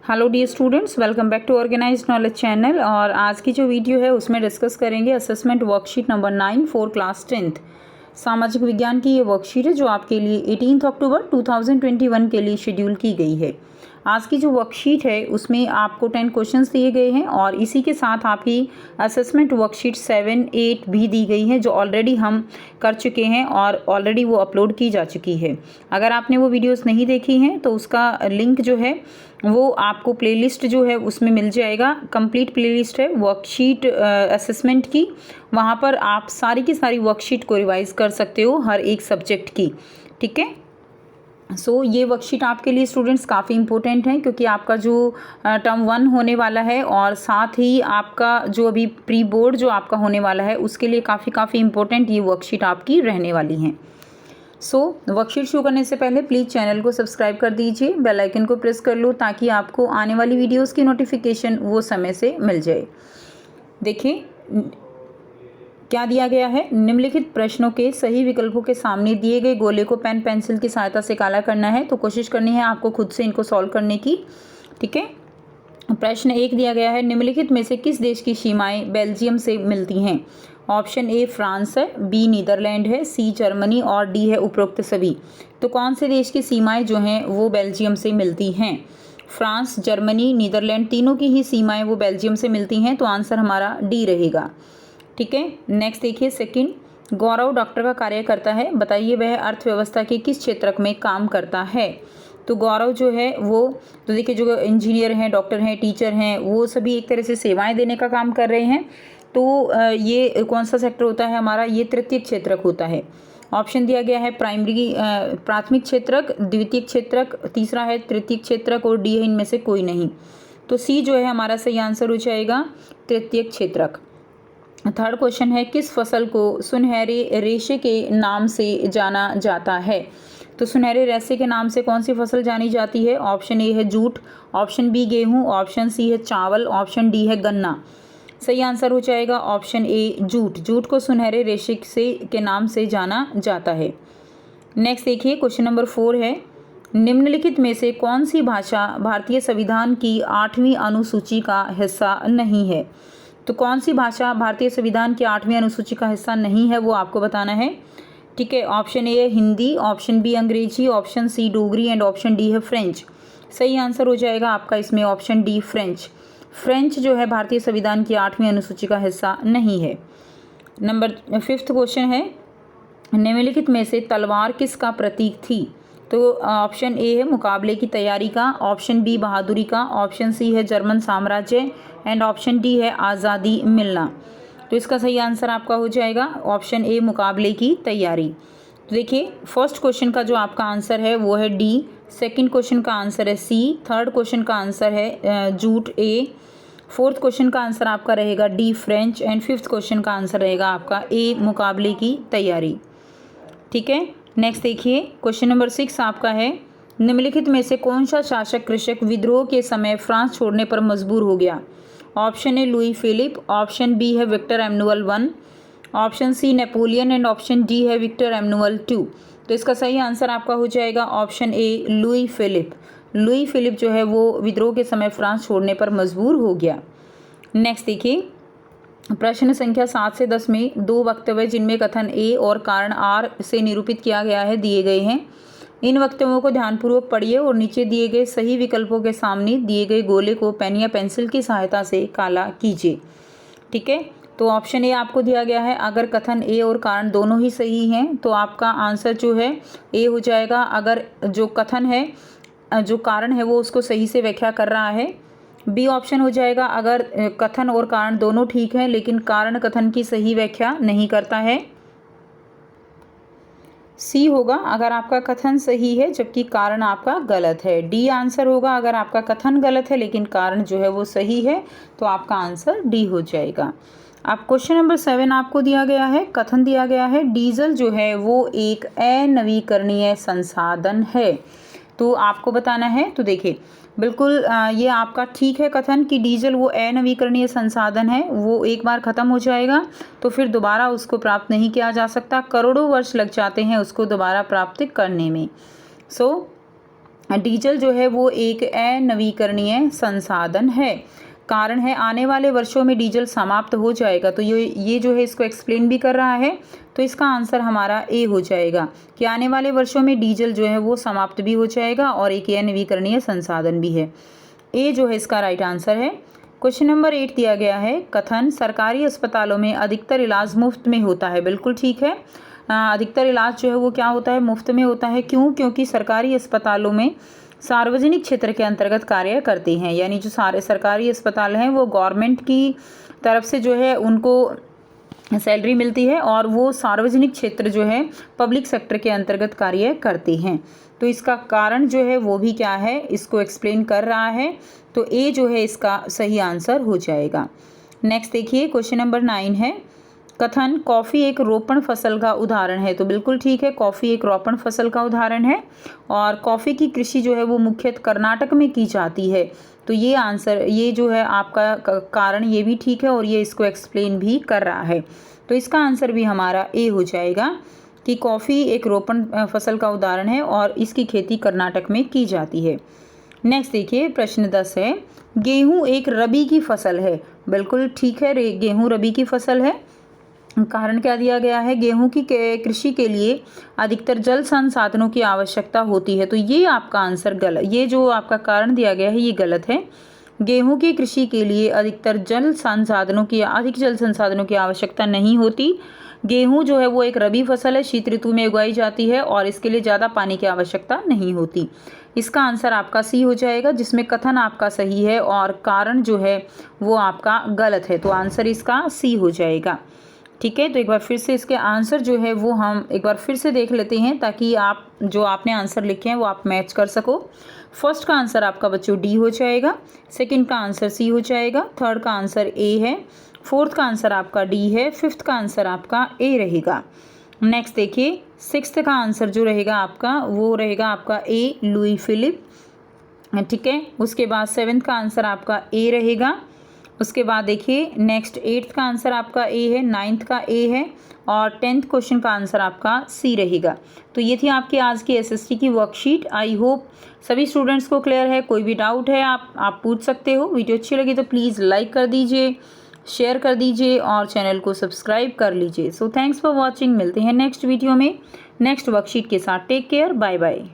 Hello dear students, welcome back to organised knowledge channel. और आज की जो वीडियो है उसमें डिस्कस करेंगे assessment worksheet number 9 for class 10th। सामाजिक विज्ञान की ये वर्कशीट है जो आपके लिए 18 अक्टूबर 2021 के लिए शेड्यूल की गई है। आज की जो वर्कशीट है उसमें आपको 10 क्वेश्चंस दिए गए हैं और इसी के साथ आपकी असेसमेंट वर्कशीट 7, 8 भी दी गई है जो ऑलरेडी हम कर चुके हैं और ऑलरेडी वो अपलोड की जा चुकी है। अगर आपने वो वीडियोस नहीं देखी हैं तो उसका लिंक जो है वो आपको प्लेलिस्ट जो है उसमें मिल जाएगा। कंप्लीट प्लेलिस्ट है वर्कशीट असेसमेंट की, वहाँ पर आप सारी की सारी वर्कशीट को रिवाइज कर सकते हो हर एक सब्जेक्ट की। ठीक है, सो ये वर्कशीट आपके लिए स्टूडेंट्स काफ़ी इंपॉर्टेंट है क्योंकि आपका जो टर्म 1 होने वाला है और साथ ही आपका जो अभी प्री बोर्ड जो आपका होने वाला है उसके लिए काफ़ी इंपॉर्टेंट ये वर्कशीट आपकी रहने वाली हैं। वर्कशीट शुरू करने से पहले प्लीज़ चैनल को सब्सक्राइब कर दीजिए, बेल आइकन को प्रेस कर लो ताकि आपको आने वाली वीडियोस की नोटिफिकेशन वो समय से मिल जाए। देखिए क्या दिया गया है। निम्नलिखित प्रश्नों के सही विकल्पों के सामने दिए गए गोले को पेन पेंसिल की सहायता से काला करना है। तो कोशिश करनी है आपको खुद से इनको सॉल्व करने की। ठीक है, प्रश्न 1 दिया गया है, निम्नलिखित में से किस देश की सीमाएं बेल्जियम से मिलती हैं। ऑप्शन ए फ्रांस है, बी नीदरलैंड है, सी जर्मनी और डी है उपरोक्त सभी। तो कौन से देश की सीमाएं जो हैं वो बेल्जियम से मिलती हैं। फ्रांस, जर्मनी, नीदरलैंड तीनों की ही सीमाएं वो बेल्जियम से मिलती हैं, तो आंसर हमारा डी रहेगा। ठीक है, नेक्स्ट देखिए सेकंड, गौरव डॉक्टर का कार्य करता है, बताइए वह अर्थव्यवस्था के किस क्षेत्र में काम करता है। तो गौरव जो है वो, तो देखिए जो इंजीनियर हैं, डॉक्टर हैं, टीचर हैं, वो सभी एक तरह से सेवाएं देने का काम कर रहे हैं। तो ये कौन सा सेक्टर होता है हमारा, ये तृतीयक क्षेत्रक होता है। ऑप्शन दिया गया है प्राथमिक क्षेत्रक, द्वितीयक क्षेत्रक, तीसरा है तृतीयक क्षेत्रक और डी है इनमें से कोई नहीं। तो सी जो है हमारा सही आंसर हो जाएगा तृतीयक क्षेत्रक। थर्ड क्वेश्चन है, किस फसल को सुनहरे रेशे के नाम से जाना जाता है। तो सुनहरे रेशे के नाम से कौन सी फसल जानी जाती है। ऑप्शन ए है जूट, ऑप्शन बी गेहूं, ऑप्शन सी है चावल, ऑप्शन डी है गन्ना। सही आंसर हो जाएगा ऑप्शन ए जूट। जूट को सुनहरे रेशे से के नाम से जाना जाता है। नेक्स्ट देखिए क्वेश्चन नंबर 4 है, निम्नलिखित में से कौन सी भाषा भारतीय संविधान की 8वीं अनुसूची का हिस्सा नहीं है। तो कौन सी भाषा भारतीय संविधान की 8वीं अनुसूची का हिस्सा नहीं है वो आपको बताना है। ठीक है, ऑप्शन ए है Hindi, option B Angrezi, option C Dogri and option D है फ्रेंच। सही आंसर हो जाएगा आपका इसमें ऑप्शन डी फ्रेंच। फ्रेंच जो है भारतीय संविधान की 8वीं अनुसूची का हिस्सा नहीं है। नंबर 5th क्वेश्चन है, निम्नलिखित में से तलवार किसका प्रतीक थी। तो ऑप्शन ए है मुकाबले की तैयारी का, ऑप्शन बी बहादुरी का, ऑप्शन सी है जर्मन साम्राज्य एंड ऑप्शन डी है आज़ादी मिलना। तो इसका सही आंसर आपका हो जाएगा ऑप्शन ए मुकाबले की तैयारी। तो देखिए फर्स्ट क्वेश्चन का जो आपका आंसर है वो है डी, सेकंड क्वेश्चन का आंसर है सी, थर्ड क्वेश्चन का आंसर है जूट ए, फोर्थ क्वेश्चन का आंसर आपका रहेगा D French and fifth question का आंसर रहेगा आपका ए मुकाबले की तैयारी। ठीक है, नेक्स्ट देखिए क्वेश्चन नंबर 6 आपका है, निम्नलिखित में से कौन सा शासक कृषक विद्रोह के समय फ्रांस छोड़ने पर मजबूर हो गया। Option A Louis Philippe, option B है Victor Emmanuel 1, option C Napoleon and option D है विक्टर एमनुअल 2। तो इसका सही आंसर आपका हो जाएगा option A Louis Philippe. Louis Philippe जो है वो विद्रोह के समय फ्रांस छोड़ने पर मजबूर हो गया। नेक्स्ट देखिए प्रश्न संख्या 7 से 10 में 2 वक्तव्य जिनमें कथन ए और कारण आर से निरूपित किया गया है दिए गए हैं। इन वक्तव्यों को ध्यानपूर्वक पढ़िए और नीचे दिए गए सही विकल्पों के सामने दिए गए गोले को पेन या पेंसिल की सहायता से काला कीजिए। ठीक है, तो ऑप्शन ए आपको दिया गया है, अगर कथन ए और कारण दोनों ही सही हैं तो आपका आंसर जो है ए हो जाएगा। अगर जो कथन है, जो कारण है वो उसको सही से व्याख्या कर रहा है। बी ऑप्शन हो जाएगा, अगर कथन और कारण दोनों ठीक हैं लेकिन कारण कथन की सही व्याख्या नहीं करता है। सी होगा, अगर आपका कथन सही है जबकि कारण आपका गलत है। डी आंसर होगा, अगर आपका कथन गलत है लेकिन कारण जो है वो सही है तो आपका आंसर डी हो जाएगा। अब क्वेश्चन नंबर 7 आपको दिया गया है, कथन दिया गया है, डीजल जो है वो एक अनवीकरणीय संसाधन है। तो आपको बताना है। तो देखिए बिल्कुल ये आपका ठीक है कथन कि डीजल वो अनवीकरणीय संसाधन है, वो एक बार ख़त्म हो जाएगा तो फिर दोबारा उसको प्राप्त नहीं किया जा सकता, करोड़ों वर्ष लग जाते हैं उसको दोबारा प्राप्त करने में। डीजल जो है वो एक अनवीकरणीय संसाधन है। कारण है आने वाले वर्षों में डीजल समाप्त हो जाएगा। तो ये जो है इसको एक्सप्लेन भी कर रहा है। तो इसका आंसर हमारा ए हो जाएगा कि आने वाले वर्षों में डीजल जो है वो समाप्त भी हो जाएगा और एक अनवीकरणीय संसाधन भी है। ए जो है इसका राइट आंसर है। क्वेश्चन नंबर 8 दिया गया है, कथन सरकारी अस्पतालों में अधिकतर इलाज मुफ्त में होता है। बिल्कुल ठीक है। अधिकतर इलाज जो है वो क्या होता है, मुफ्त में होता है। क्यों? क्योंकि सरकारी अस्पतालों में सार्वजनिक क्षेत्र के अंतर्गत कार्य करते हैं, यानी जो सारे सरकारी अस्पताल हैं वो गवर्नमेंट की तरफ से जो है उनको सैलरी मिलती है और वो सार्वजनिक क्षेत्र जो है पब्लिक सेक्टर के अंतर्गत कार्य करते हैं। तो इसका कारण जो है वो भी क्या है, इसको एक्सप्लेन कर रहा है। तो ए जो है इसका सही आंसर हो जाएगा। नेक्स्ट देखिए, क्वेश्चन नंबर 9 है, कथन कॉफ़ी एक रोपण फसल का उदाहरण है। तो बिल्कुल ठीक है, कॉफ़ी एक रोपण फसल का उदाहरण है और कॉफ़ी की कृषि जो है वो मुख्यतः कर्नाटक में की जाती है। तो ये आंसर, ये जो है आपका कारण ये भी ठीक है और ये इसको एक्सप्लेन भी कर रहा है। तो इसका आंसर भी हमारा ए हो जाएगा कि कॉफ़ी एक रोपण फसल का उदाहरण है और इसकी खेती कर्नाटक में की जाती है। नेक्स्ट देखिए, प्रश्न 10 है, गेहूँ एक रबी की फसल है। बिल्कुल ठीक है, गेहूँ रबी की फसल है। कारण क्या दिया गया है, गेहूं की कृषि के लिए अधिकतर जल संसाधनों की आवश्यकता होती है। तो ये आपका आंसर गलत, ये जो आपका कारण दिया गया है ये गलत है। गेहूं की कृषि के लिए अधिक जल संसाधनों की आवश्यकता नहीं होती। गेहूं जो है वो एक रबी फसल है, शीत ऋतु में उगाई जाती है और इसके लिए ज़्यादा पानी की आवश्यकता नहीं होती। इसका आंसर आपका सी हो जाएगा, जिसमें कथन आपका सही है और कारण जो है वो आपका गलत है। तो आंसर इसका सी हो जाएगा। ठीक है, तो एक बार फिर से इसके आंसर जो है वो हम एक बार फिर से देख लेते हैं ताकि आप जो आपने आंसर लिखे हैं वो आप मैच कर सको। फर्स्ट का आंसर आपका बच्चों डी हो जाएगा, सेकंड का आंसर सी हो जाएगा, थर्ड का आंसर ए है, फोर्थ का आंसर आपका डी है, फिफ्थ का आंसर आपका ए रहेगा। नेक्स्ट देखिए, सिक्स्थ का आंसर जो रहेगा आपका वो रहेगा आपका ए, लुई फिलिप। ठीक है, उसके बाद सेवेंथ का आंसर आपका ए रहेगा। उसके बाद देखिए नेक्स्ट 8th का आंसर आपका ए है, 9th का ए है और 10th क्वेश्चन का आंसर आपका सी रहेगा। तो ये थी आपकी आज की एसएसटी की वर्कशीट। आई होप सभी स्टूडेंट्स को क्लियर है। कोई भी डाउट है आप पूछ सकते हो। वीडियो अच्छी लगी तो प्लीज़ लाइक कर दीजिए, शेयर कर दीजिए और चैनल को सब्सक्राइब कर लीजिए। So thanks for watching. मिलते हैं नेक्स्ट वीडियो में नेक्स्ट वर्कशीट के साथ। Take care, bye bye.